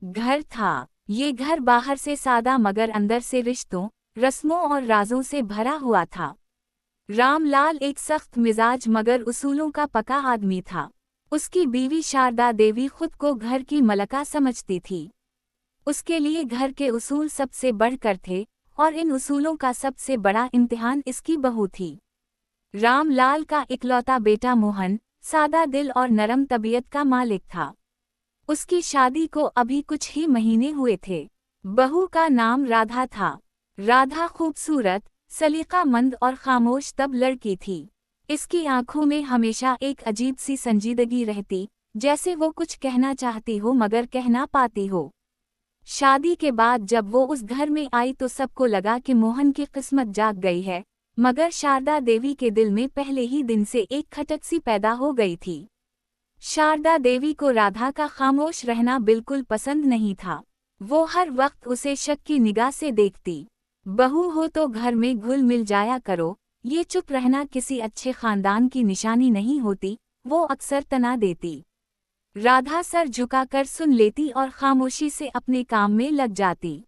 घर था। ये घर बाहर से सादा मगर अंदर से रिश्तों, रस्मों और राजों से भरा हुआ था। रामलाल एक सख्त मिजाज मगर उसूलों का पक्का आदमी था। उसकी बीवी शारदा देवी खुद को घर की मलका समझती थी। उसके लिए घर के उसूल सबसे बढ़कर थे और इन उसूलों का सबसे बड़ा इम्तिहान इसकी बहू थी। रामलाल का इकलौता बेटा मोहन सादा दिल और नरम तबीयत का मालिक था। उसकी शादी को अभी कुछ ही महीने हुए थे। बहू का नाम राधा था। राधा खूबसूरत, सलीकामंद और खामोश तब लड़की थी। इसकी आंखों में हमेशा एक अजीब सी संजीदगी रहती, जैसे वो कुछ कहना चाहती हो मगर कह ना पाती हो। शादी के बाद जब वो उस घर में आई तो सबको लगा कि मोहन की किस्मत जाग गई है, मगर शारदा देवी के दिल में पहले ही दिन से एक खटक सी पैदा हो गई थी। शारदा देवी को राधा का खामोश रहना बिल्कुल पसंद नहीं था। वो हर वक्त उसे शक की निगाह से देखती। बहू हो तो घर में घुल मिल जाया करो, ये चुप रहना किसी अच्छे खानदान की निशानी नहीं होती, वो अक्सर तना देती। राधा सर झुकाकर सुन लेती और खामोशी से अपने काम में लग जाती।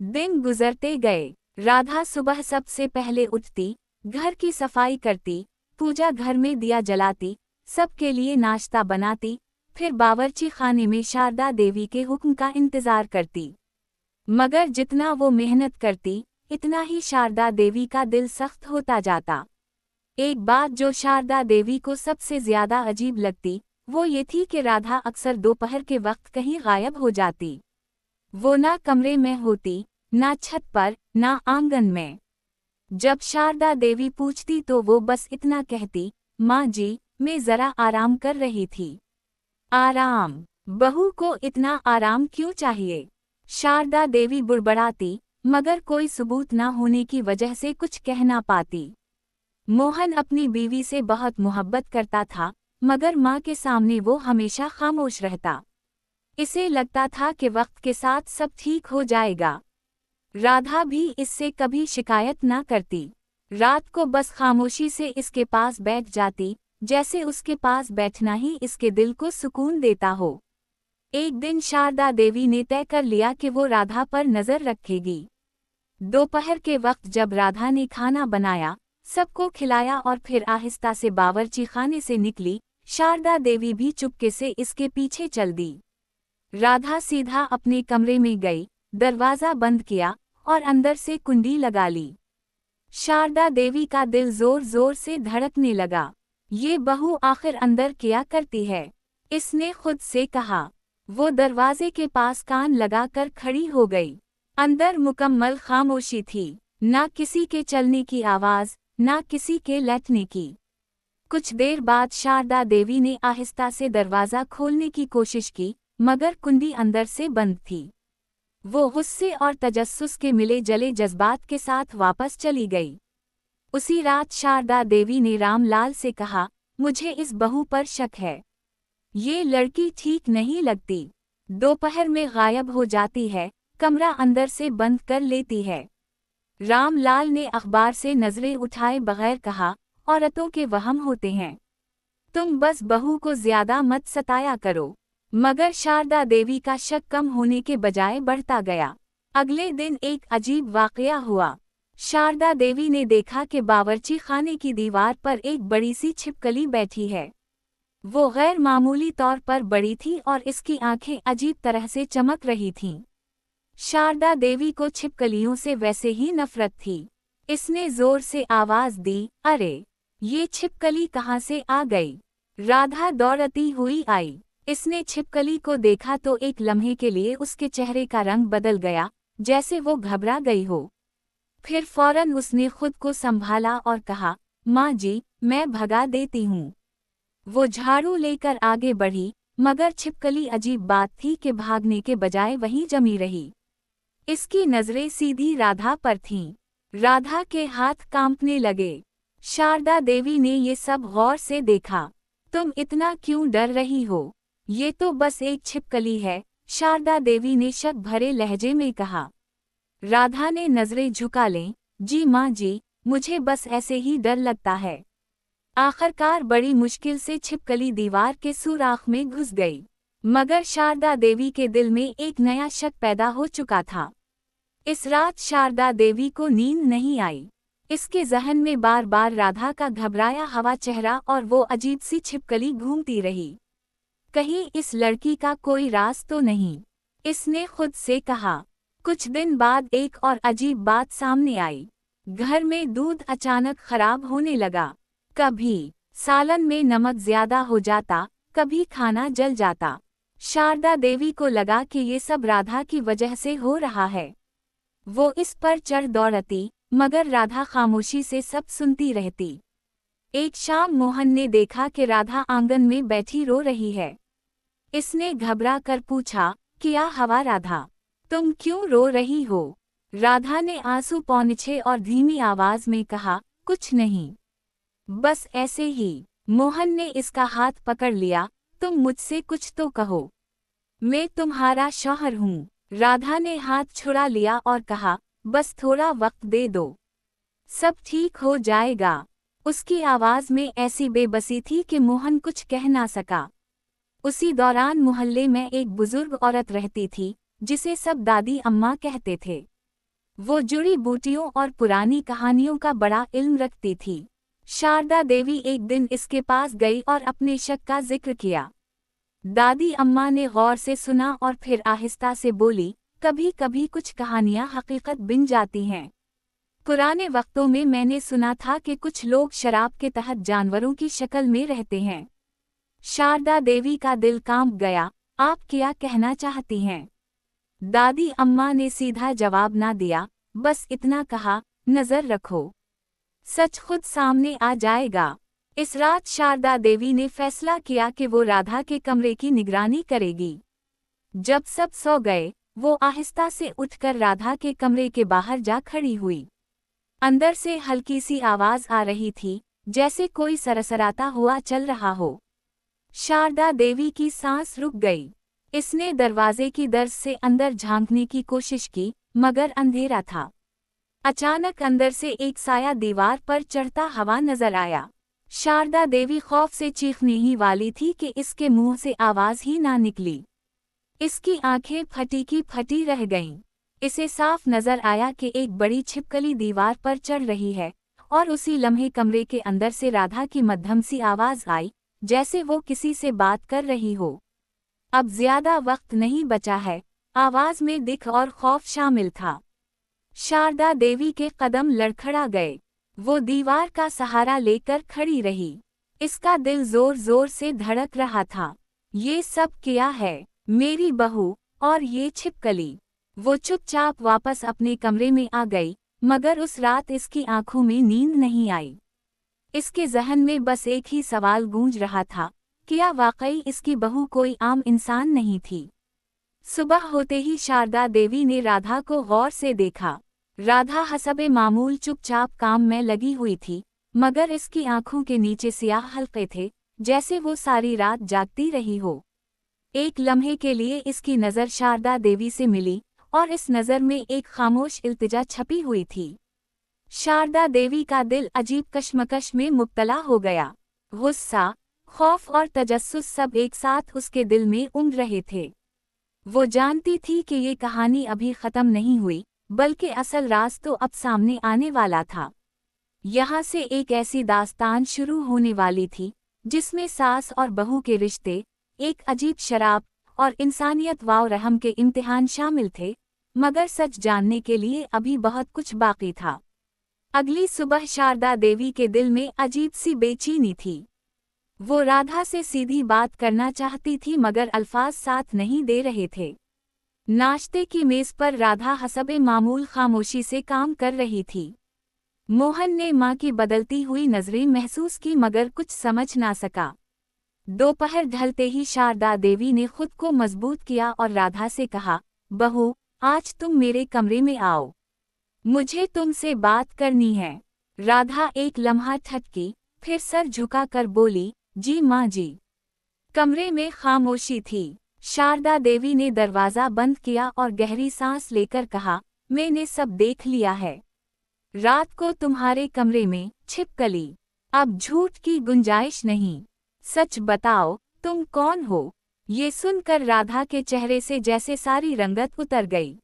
दिन गुजरते गए। राधा सुबह सबसे पहले उठती, घर की सफाई करती, पूजा घर में दिया जलाती, सबके लिए नाश्ता बनाती, फिर बावर्ची खाने में शारदा देवी के हुक्म का इंतजार करती। मगर जितना वो मेहनत करती, इतना ही शारदा देवी का दिल सख्त होता जाता। एक बात जो शारदा देवी को सबसे ज्यादा अजीब लगती, वो ये थी कि राधा अक्सर दोपहर के वक्त कहीं गायब हो जाती। वो ना कमरे में होती, ना छत पर, ना आंगन में। जब शारदा देवी पूछती तो वो बस इतना कहती, माँ जी, मैं जरा आराम कर रही थी। आराम? बहू को इतना आराम क्यों चाहिए? शारदा देवी बुड़बड़ाती, मगर कोई सबूत ना होने की वजह से कुछ कह ना पाती। मोहन अपनी बीवी से बहुत मोहब्बत करता था, मगर माँ के सामने वो हमेशा खामोश रहता। इसे लगता था कि वक्त के साथ सब ठीक हो जाएगा। राधा भी इससे कभी शिकायत ना करती। रात को बस खामोशी से इसके पास बैठ जाती, जैसे उसके पास बैठना ही इसके दिल को सुकून देता हो। एक दिन शारदा देवी ने तय कर लिया कि वो राधा पर नजर रखेगी। दोपहर के वक्त जब राधा ने खाना बनाया, सबको खिलाया और फिर आहिस्ता से बावर्ची खाने से निकली, शारदा देवी भी चुपके से इसके पीछे चल दी। राधा सीधा अपने कमरे में गई, दरवाजा बंद किया और अंदर से कुंडी लगा ली। शारदा देवी का दिल जोर जोर से धड़कने लगा। ये बहू आखिर अंदर क्या करती है? इसने खुद से कहा। वो दरवाजे के पास कान लगाकर खड़ी हो गई। अंदर मुकम्मल खामोशी थी, ना किसी के चलने की आवाज, ना किसी के लेटने की। कुछ देर बाद शारदा देवी ने आहिस्ता से दरवाजा खोलने की कोशिश की, मगर कुंडी अंदर से बंद थी। वो गुस्से और तजस्सुस के मिले जले जज्बात के साथ वापस चली गई। उसी रात शारदा देवी ने रामलाल से कहा, मुझे इस बहू पर शक है। ये लड़की ठीक नहीं लगती। दोपहर में गायब हो जाती है, कमरा अंदर से बंद कर लेती है। रामलाल ने अखबार से नजरें उठाए बगैर कहा, औरतों के वहम होते हैं। तुम बस बहू को ज्यादा मत सताया करो। मगर शारदा देवी का शक कम होने के बजाय बढ़ता गया। अगले दिन एक अजीब वाकया हुआ। शारदा देवी ने देखा कि बावर्ची खाने की दीवार पर एक बड़ी सी छिपकली बैठी है। वो गैर मामूली तौर पर बड़ी थी और इसकी आंखें अजीब तरह से चमक रही थीं। शारदा देवी को छिपकलियों से वैसे ही नफरत थी। इसने जोर से आवाज दी, अरे, ये छिपकली कहाँ से आ गई? राधा दौड़ती हुई आई। इसने छिपकली को देखा तो एक लम्हे के लिए उसके चेहरे का रंग बदल गया, जैसे वो घबरा गई हो। फिर फौरन उसने खुद को संभाला और कहा, माँ जी, मैं भगा देती हूँ। वो झाड़ू लेकर आगे बढ़ी, मगर छिपकली अजीब बात थी कि भागने के बजाय वहीं जमी रही। इसकी नजरें सीधी राधा पर थीं। राधा के हाथ कांपने लगे। शारदा देवी ने ये सब गौर से देखा। तुम इतना क्यों डर रही हो? ये तो बस एक छिपकली है, शारदा देवी ने शक भरे लहजे में कहा। राधा ने नजरें झुका लें, जी माँ जी, मुझे बस ऐसे ही डर लगता है। आखिरकार बड़ी मुश्किल से छिपकली दीवार के सुराख में घुस गई। मगर शारदा देवी के दिल में एक नया शक पैदा हो चुका था। इस रात शारदा देवी को नींद नहीं आई। इसके जहन में बार बार राधा का घबराया हुआ चेहरा और वो अजीब सी छिपकली घूमती रही। कहीं इस लड़की का कोई राज तो नहीं, इसने खुद से कहा। कुछ दिन बाद एक और अजीब बात सामने आई। घर में दूध अचानक खराब होने लगा। कभी सालन में नमक ज्यादा हो जाता, कभी खाना जल जाता। शारदा देवी को लगा कि ये सब राधा की वजह से हो रहा है। वो इस पर चढ़ दौड़ती, मगर राधा खामोशी से सब सुनती रहती। एक शाम मोहन ने देखा कि राधा आंगन में बैठी रो रही है। इसने घबरा कर पूछा, क्या हुआ राधा, तुम क्यों रो रही हो? राधा ने आंसू पौंछे और धीमी आवाज में कहा, कुछ नहीं, बस ऐसे ही। मोहन ने इसका हाथ पकड़ लिया, तुम मुझसे कुछ तो कहो, मैं तुम्हारा शौहर हूँ। राधा ने हाथ छुड़ा लिया और कहा, बस थोड़ा वक्त दे दो, सब ठीक हो जाएगा। उसकी आवाज में ऐसी बेबसी थी कि मोहन कुछ कह ना सका। उसी दौरान मोहल्ले में एक बुजुर्ग औरत रहती थी, जिसे सब दादी अम्मा कहते थे। वो जुड़ी बूटियों और पुरानी कहानियों का बड़ा इल्म रखती थी। शारदा देवी एक दिन इसके पास गई और अपने शक का जिक्र किया। दादी अम्मा ने गौर से सुना और फिर आहिस्ता से बोली, कभी कभी कुछ कहानियां हकीकत बन जाती हैं। पुराने वक्तों में मैंने सुना था कि कुछ लोग शराब के तहत जानवरों की शक्ल में रहते हैं। शारदा देवी का दिल कांप गया, आप क्या कहना चाहती हैं? दादी अम्मा ने सीधा जवाब ना दिया, बस इतना कहा, नजर रखो, सच खुद सामने आ जाएगा। इस रात शारदा देवी ने फैसला किया कि वो राधा के कमरे की निगरानी करेगी। जब सब सो गए, वो आहिस्ता से उठकर राधा के कमरे के बाहर जा खड़ी हुई। अंदर से हल्की सी आवाज आ रही थी, जैसे कोई सरसराता हुआ चल रहा हो। शारदा देवी की सांस रुक गई। इसने दरवाजे की दर्ज से अंदर झांकने की कोशिश की, मगर अंधेरा था। अचानक अंदर से एक साया दीवार पर चढ़ता हुआ नजर आया। शारदा देवी खौफ से चीखने ही वाली थी कि इसके मुंह से आवाज ही ना निकली। इसकी आंखें फटी की फटी रह गईं। इसे साफ नजर आया कि एक बड़ी छिपकली दीवार पर चढ़ रही है, और उसी लम्हे कमरे के अंदर से राधा की मध्यम सी आवाज आई, जैसे वो किसी से बात कर रही हो। अब ज्यादा वक्त नहीं बचा है। आवाज में दिख और खौफ शामिल था। शारदा देवी के कदम लड़खड़ा गए। वो दीवार का सहारा लेकर खड़ी रही। इसका दिल जोर जोर से धड़क रहा था। ये सब क्या है? मेरी बहू और ये छिपकली। वो चुपचाप वापस अपने कमरे में आ गई, मगर उस रात इसकी आंखों में नींद नहीं आई। इसके जहन में बस एक ही सवाल गूंज रहा था, क्या वाकई इसकी बहू कोई आम इंसान नहीं थी? सुबह होते ही शारदा देवी ने राधा को गौर से देखा। राधा हसबे मामूल चुपचाप काम में लगी हुई थी, मगर इसकी आंखों के नीचे सियाह हल्के थे, जैसे वो सारी रात जागती रही हो। एक लम्हे के लिए इसकी नज़र शारदा देवी से मिली, और इस नज़र में एक खामोश इल्तिजा छपी हुई थी। शारदा देवी का दिल अजीब कश्मकश में मुब्तला हो गया। गुस्सा, खौफ और तजस्सुस सब एक साथ उसके दिल में उमड़ रहे थे। वो जानती थी कि ये कहानी अभी ख़त्म नहीं हुई, बल्कि असल राज तो अब सामने आने वाला था। यहाँ से एक ऐसी दास्तान शुरू होने वाली थी, जिसमें सास और बहू के रिश्ते, एक अजीब शराब और इंसानियत व रहम के इम्तिहान शामिल थे, मगर सच जानने के लिए अभी बहुत कुछ बाकी था। अगली सुबह शारदा देवी के दिल में अजीब सी बेचैनी थी। वो राधा से सीधी बात करना चाहती थी, मगर अल्फाज साथ नहीं दे रहे थे। नाश्ते की मेज पर राधा हसबे मामूल खामोशी से काम कर रही थी। मोहन ने माँ की बदलती हुई नजरें महसूस की, मगर कुछ समझ ना सका। दोपहर ढलते ही शारदा देवी ने खुद को मजबूत किया और राधा से कहा, बहू, आज तुम मेरे कमरे में आओ, मुझे तुमसे बात करनी है। राधा एक लम्हा ठटकी, फिर सर झुकाकर बोली, जी माँ जी। कमरे में खामोशी थी। शारदा देवी ने दरवाज़ा बंद किया और गहरी सांस लेकर कहा, मैंने सब देख लिया है। रात को तुम्हारे कमरे में छिपकली। अब झूठ की गुंजाइश नहीं। सच बताओ, तुम कौन हो? ये सुनकर राधा के चेहरे से जैसे सारी रंगत उतर गई।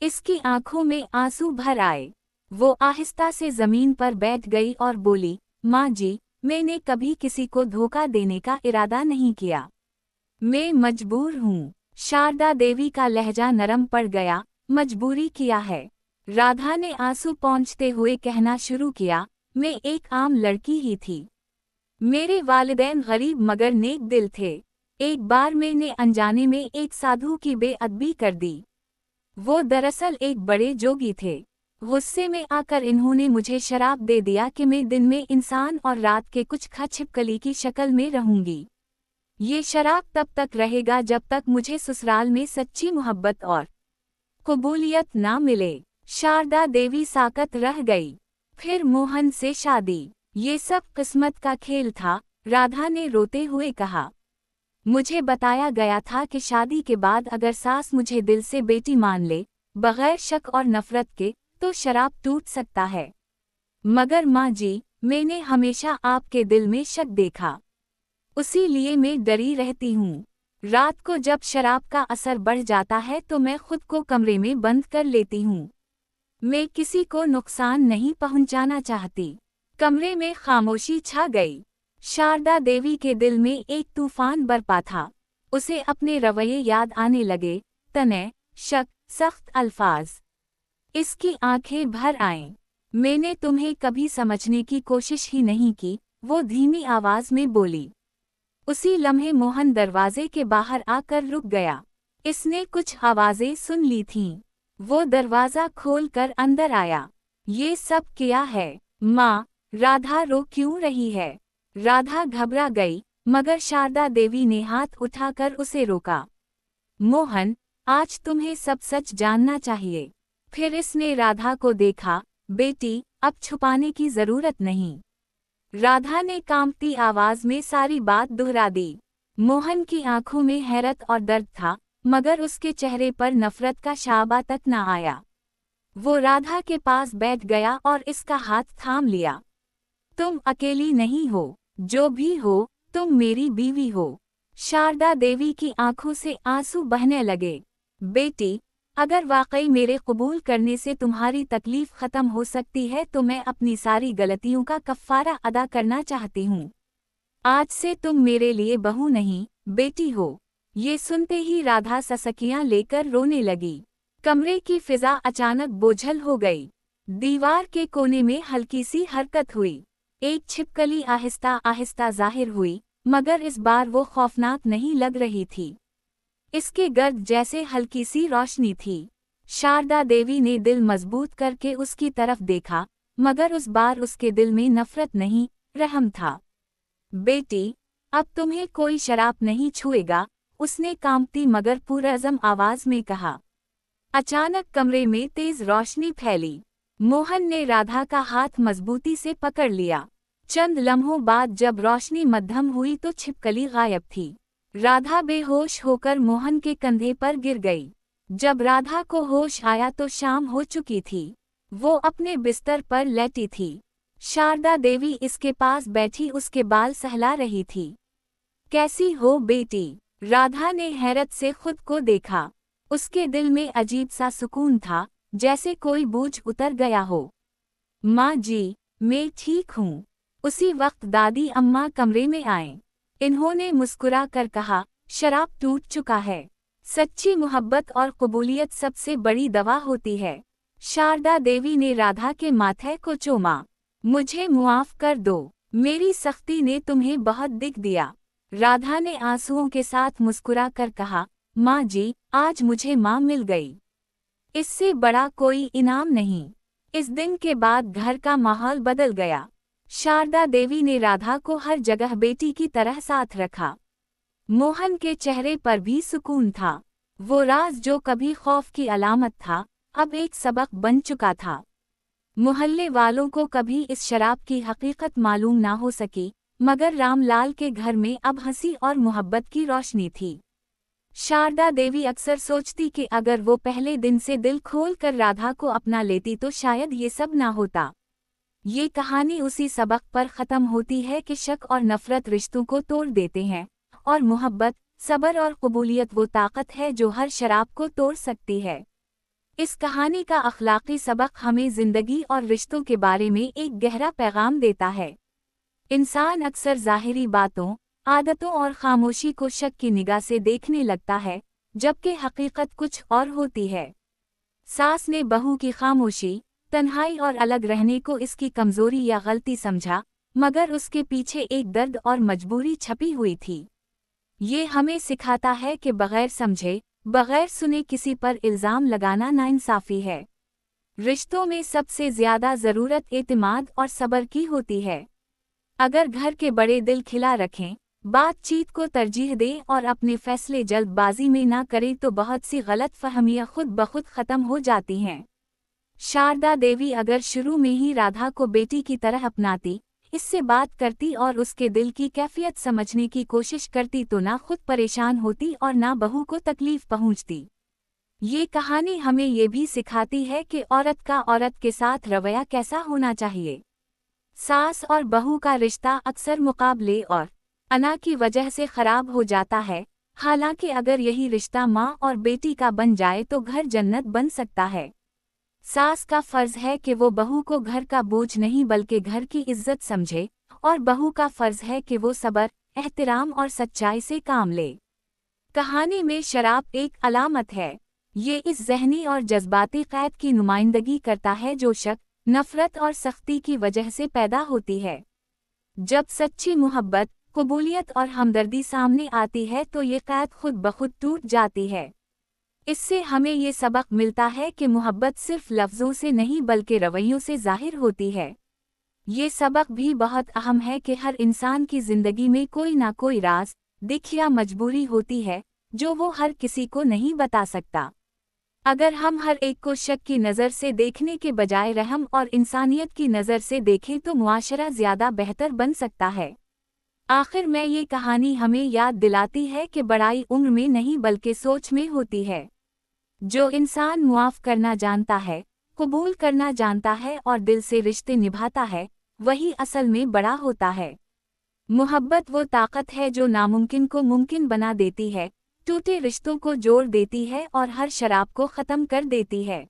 इसकी आंखों में आंसू भर आए। वो आहिस्ता से जमीन पर बैठ गई और बोली, माँ जी, मैंने कभी किसी को धोखा देने का इरादा नहीं किया। मैं मजबूर हूँ। शारदा देवी का लहजा नरम पड़ गया। मजबूरी किया है। राधा ने आंसू पोंछते हुए कहना शुरू किया, मैं एक आम लड़की ही थी। मेरे वालिदैन गरीब मगर नेक दिल थे। एक बार मैंने अनजाने में एक साधु की बेअदबी कर दी। वो दरअसल एक बड़े जोगी थे। गुस्से में आकर इन्होंने मुझे शराप दे दिया कि मैं दिन में इंसान और रात के कुछ छिपकली की शक्ल में रहूंगी। ये शराप तब तक रहेगा जब तक मुझे ससुराल में सच्ची मोहब्बत और कबूलियत ना मिले। शारदा देवी साकत रह गई। फिर मोहन से शादी, ये सब किस्मत का खेल था, राधा ने रोते हुए कहा। मुझे बताया गया था कि शादी के बाद अगर सास मुझे दिल से बेटी मान ले, बगैर शक और नफरत के, तो शराब टूट सकता है। मगर माँ जी, मैंने हमेशा आपके दिल में शक देखा। उसी लिए मैं डरी रहती हूँ। रात को जब शराब का असर बढ़ जाता है तो मैं खुद को कमरे में बंद कर लेती हूँ। मैं किसी को नुकसान नहीं पहुँचाना चाहती। कमरे में खामोशी छा गई। शारदा देवी के दिल में एक तूफान बरपा था। उसे अपने रवैये याद आने लगे, तने, शक, सख्त अल्फाज। इसकी आंखें भर आईं। मैंने तुम्हें कभी समझने की कोशिश ही नहीं की, वो धीमी आवाज में बोली। उसी लम्हे मोहन दरवाजे के बाहर आकर रुक गया। इसने कुछ आवाजें सुन ली थीं। वो दरवाजा खोलकर अंदर आया। ये सब क्या है? माँ, राधा रो क्यों रही है? राधा घबरा गई, मगर शारदा देवी ने हाथ उठाकर उसे रोका। मोहन, आज तुम्हें सब सच जानना चाहिए। फिर इसने राधा को देखा। बेटी, अब छुपाने की जरूरत नहीं। राधा ने कांपती आवाज में सारी बात दोहरा दी। मोहन की आंखों में हैरत और दर्द था, मगर उसके चेहरे पर नफरत का शाबा तक न आया। वो राधा के पास बैठ गया और इसका हाथ थाम लिया। तुम अकेली नहीं हो, जो भी हो, तुम मेरी बीवी हो। शारदा देवी की आंखों से आंसू बहने लगे। बेटी, अगर वाकई मेरे कबूल करने से तुम्हारी तकलीफ खत्म हो सकती है तो मैं अपनी सारी गलतियों का कफ़ारा अदा करना चाहती हूँ। आज से तुम मेरे लिए बहू नहीं, बेटी हो। ये सुनते ही राधा ससकियां लेकर रोने लगी। कमरे की फिजा अचानक बोझल हो गई। दीवार के कोने में हल्की सी हरकत हुई। एक छिपकली आहिस्ता आहिस्ता जाहिर हुई, मगर इस बार वो खौफनाक नहीं लग रही थी। इसके गर्द जैसे हल्की सी रोशनी थी। शारदा देवी ने दिल मजबूत करके उसकी तरफ देखा, मगर उस बार उसके दिल में नफरत नहीं, रहम था। बेटी, अब तुम्हें कोई शराब नहीं छुएगा, उसने कांपती मगर पुरअज़म आवाज में कहा। अचानक कमरे में तेज रोशनी फैली। मोहन ने राधा का हाथ मजबूती से पकड़ लिया। चंद लम्हों बाद जब रोशनी मध्यम हुई तो छिपकली गायब थी। राधा बेहोश होकर मोहन के कंधे पर गिर गई। जब राधा को होश आया तो शाम हो चुकी थी। वो अपने बिस्तर पर लेटी थी। शारदा देवी इसके पास बैठी उसके बाल सहला रही थी। कैसी हो बेटी? राधा ने हैरत से खुद को देखा। उसके दिल में अजीब सा सुकून था, जैसे कोई बोझ उतर गया हो। माँ जी, मैं ठीक हूँ। उसी वक्त दादी अम्मा कमरे में आए। इन्होंने मुस्कुरा कर कहा, शराब टूट चुका है। सच्ची मोहब्बत और कबूलियत सबसे बड़ी दवा होती है। शारदा देवी ने राधा के माथे को चूमा। मुझे मुआफ कर दो, मेरी सख्ती ने तुम्हें बहुत दिख दिया। राधा ने आंसुओं के साथ मुस्कुरा कर कहा, माँ जी, आज मुझे माँ मिल गई। इससे बड़ा कोई इनाम नहीं। इस दिन के बाद घर का माहौल बदल गया। शारदा देवी ने राधा को हर जगह बेटी की तरह साथ रखा। मोहन के चेहरे पर भी सुकून था। वो राज जो कभी खौफ की अलामत था, अब एक सबक बन चुका था। मोहल्ले वालों को कभी इस शराब की हकीकत मालूम ना हो सकी, मगर रामलाल के घर में अब हंसी और मोहब्बत की रोशनी थी। शारदा देवी अक्सर सोचती कि अगर वो पहले दिन से दिल खोल कर राधा को अपना लेती तो शायद ये सब ना होता। ये कहानी उसी सबक पर ख़त्म होती है कि शक और नफरत रिश्तों को तोड़ देते हैं, और मोहब्बत, सब्र और कबूलियत वो ताकत है जो हर शराब को तोड़ सकती है। इस कहानी का अखलाकी सबक हमें जिंदगी और रिश्तों के बारे में एक गहरा पैगाम देता है। इंसान अक्सर ज़ाहिरी बातों, आदतों और खामोशी को शक की निगाह से देखने लगता है, जबकि हकीकत कुछ और होती है। सास ने बहू की खामोशी, तन्हाई और अलग रहने को इसकी कमजोरी या गलती समझा, मगर उसके पीछे एक दर्द और मजबूरी छपी हुई थी। ये हमें सिखाता है कि बगैर समझे, बगैर सुने किसी पर इल्ज़ाम लगाना नाइंसाफ़ी है। रिश्तों में सबसे ज़्यादा ज़रूरत एतमाद और सब्र की होती है। अगर घर के बड़े दिल खिला रखें, बातचीत को तरजीह दें और अपने फैसले जल्दबाजी में ना करें तो बहुत सी गलतफहमियां खुद ब खुद ख़त्म हो जाती हैं। शारदा देवी अगर शुरू में ही राधा को बेटी की तरह अपनाती, इससे बात करती और उसके दिल की कैफियत समझने की कोशिश करती तो ना खुद परेशान होती और ना बहू को तकलीफ पहुंचती। ये कहानी हमें ये भी सिखाती है कि औरत का औरत के साथ रवैया कैसा होना चाहिए। सास और बहू का रिश्ता अक्सर मुकाबले और अना की वजह से खराब हो जाता है, हालांकि अगर यही रिश्ता माँ और बेटी का बन जाए तो घर जन्नत बन सकता है। सास का फर्ज है कि वो बहू को घर का बोझ नहीं बल्कि घर की इज्जत समझे, और बहू का फर्ज है कि वो सब्र, एहतराम और सच्चाई से काम ले। कहानी में शराब एक अलामत है। ये इस ज़हनी और जज्बाती क़ैद की नुमाइंदगी करता है जो शक, नफ़रत और सख्ती की वजह से पैदा होती है। जब सच्ची मोहब्बत, कबूलियत और हमदर्दी सामने आती है तो ये क़ैद खुद ब खुद टूट जाती है। इससे हमें ये सबक मिलता है कि मोहब्बत सिर्फ लफ्ज़ों से नहीं बल्कि रवैयों से ज़ाहिर होती है। ये सबक भी बहुत अहम है कि हर इंसान की ज़िंदगी में कोई ना कोई राज, दिख या मजबूरी होती है, जो वो हर किसी को नहीं बता सकता। अगर हम हर एक को शक की नज़र से देखने के बजाय रहम और इंसानियत की नज़र से देखें तो मुआशरा ज़्यादा बेहतर बन सकता है। आखिर में ये कहानी हमें याद दिलाती है कि बड़ाई उम्र में नहीं बल्कि सोच में होती है। जो इंसान मुआफ़ करना जानता है, कबूल करना जानता है और दिल से रिश्ते निभाता है, वही असल में बड़ा होता है। मोहब्बत वो ताकत है जो नामुमकिन को मुमकिन बना देती है, टूटे रिश्तों को जोड़ देती है और हर शराब को ख़त्म कर देती है।